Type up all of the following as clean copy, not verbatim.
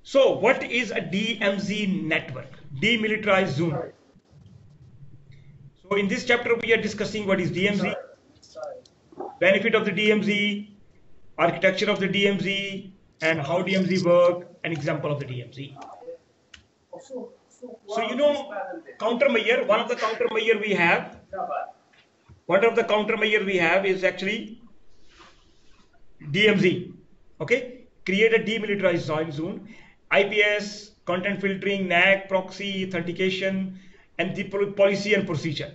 So what is a DMZ network? Demilitarized zone. So in this chapter we are discussing what is DMZ, benefit of the DMZ, architecture of the DMZ, and how DMZ work, an example of the DMZ. So you know countermeasure, one of the countermeasure we have is actually DMZ. Okay, create a demilitarized zone, IPS, content filtering, NAC, proxy, authentication, and the policy and procedure.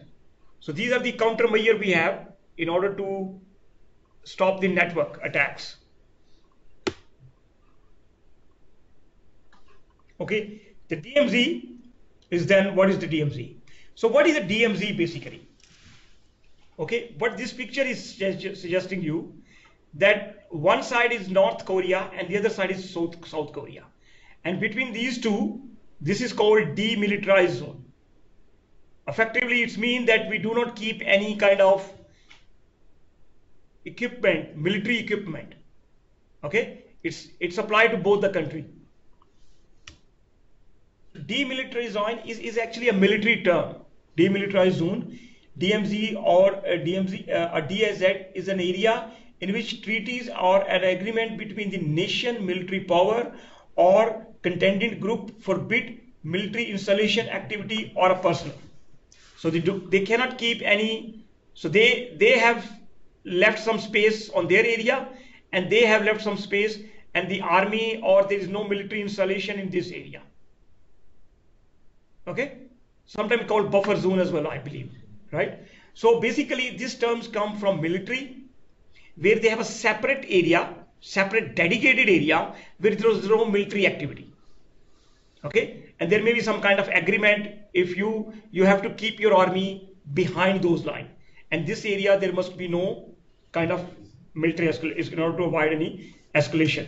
So these are the countermeasure we have in order to stop the network attacks. Okay, the DMZ is then, what is the DMZ? So what is a DMZ basically? Okay, what this picture is suggesting you, that one side is North Korea and the other side is South Korea. And between these two, this is called demilitarized zone. Effectively, it means that we do not keep any kind of equipment, military equipment. Okay, it's applied to both the country. Demilitarized zone is actually a military term. Demilitarized zone, DMZ or a DSZ is an area in which treaties or an agreement between the nation, military power, or contending group forbid military installation activity or a person. So they cannot keep any. So they have left some space on their area, and they have left some space, and the army or there is no military installation in this area. Okay, sometimes called buffer zone as well, I believe, right? So basically these terms come from military, where they have a separate area, separate dedicated area where there is no military activity. Okay, and there may be some kind of agreement if you have to keep your army behind those lines, and this area there must be no kind of military escalation in order to avoid any escalation.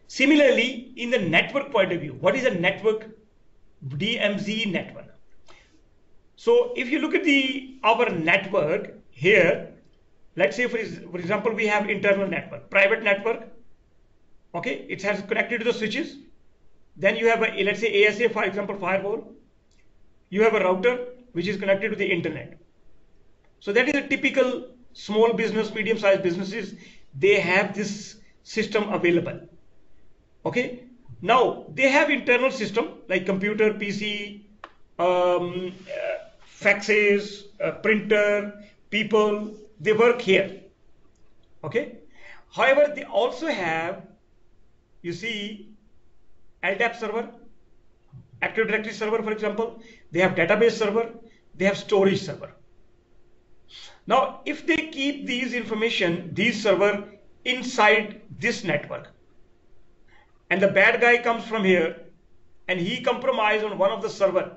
Similarly, in the network point of view, what is a network? DMZ network. So if you look at our network here, let's say for example we have internal network, private network. Okay, it has connected to the switches. Then you have a, let's say ASA, for example, firewall. You have a router which is connected to the internet. So that is a typical small business, medium-sized businesses. They have this system available. Okay. Now they have internal system like computer, PC, faxes, printer, people. They work here. Okay. However, they also have, you see, LDAP server, Active Directory server, for example. They have database server. They have storage server. Now, if they keep these information, these server inside this network, and the bad guy comes from here and he compromises on one of the server,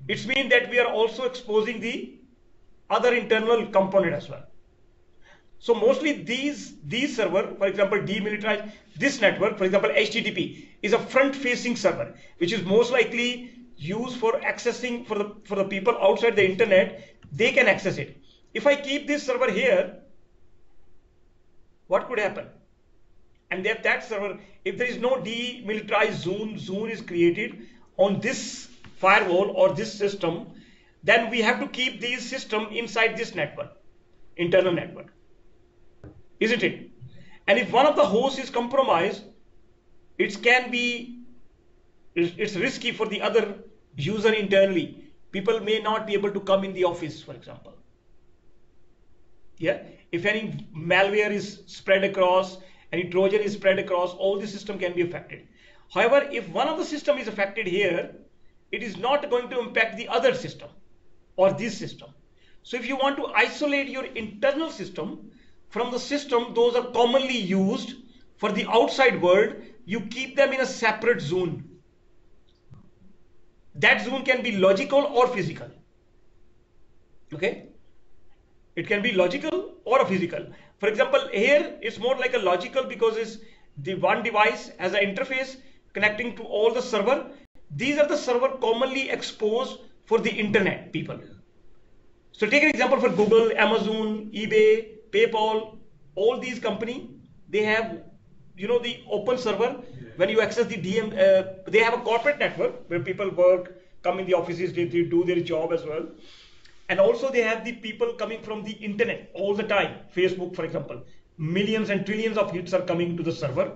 it means that we are also exposing the other internal component as well. So mostly these server, for example, demilitarized, this network, for example, HTTP is a front-facing server, which is most likely used for accessing for the people outside the internet. They can access it. If I keep this server here, what could happen? And that server, if there is no demilitarized zone is created on this firewall or this system, then we have to keep these system inside this network, internal network, isn't it? And if one of the hosts is compromised, it's risky for the other user internally. People may not be able to come in the office, for example. Yeah, if any malware is spread across, any Trojan is spread across, all the system can be affected. However, if one of the system is affected here, it is not going to impact the other system or this system. So if you want to isolate your internal system from the system, those are commonly used for the outside world, you keep them in a separate zone. That zone can be logical or physical. Okay, it can be logical or physical. For example, here it's more like a logical because it's the one device has an interface connecting to all the server. These are the server commonly exposed for the internet people. So take an example for Google, Amazon, eBay, PayPal, all these companies, they have the open server. When you access the DM, they have a corporate network where people work, come in the offices, they do their job as well. And also they have the people coming from the internet all the time. Facebook, for example, millions and trillions of hits are coming to the server.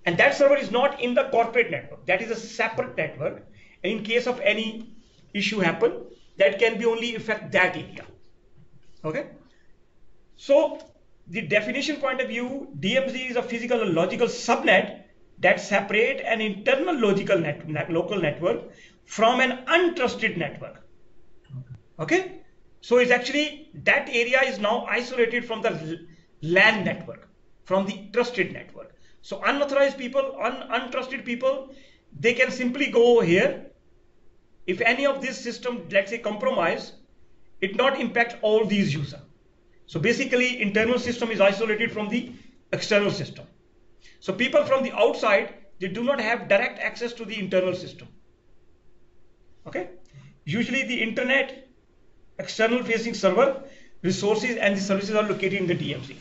And that server is not in the corporate network. That is a separate network. And in case of any issue happen, that can be only affect that area. Okay. So the definition point of view, DMZ is a physical and logical subnet that separate an internal local network from an untrusted network. Okay. So it's actually that area is now isolated from the LAN network, from the trusted network. So unauthorized people, untrusted people, they can simply go here. If any of this system, let's say, compromise, it not impact all these users. So basically, internal system is isolated from the external system. So people from the outside, they do not have direct access to the internal system. Okay. Usually the internet, external facing server, resources and the services are located in the DMZ.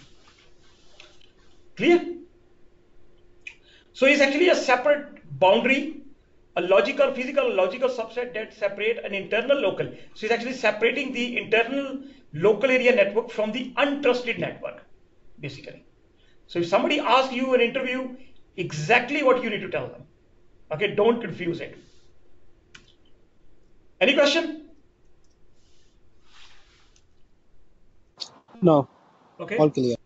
Clear? So it's actually a separate boundary, a logical, physical, logical subset that separate an internal local. So it's actually separating the internal local area network from the untrusted network, basically. So if somebody asks you an interview, exactly what you need to tell them. Okay, don't confuse it. Any question? No. Okay. All clear.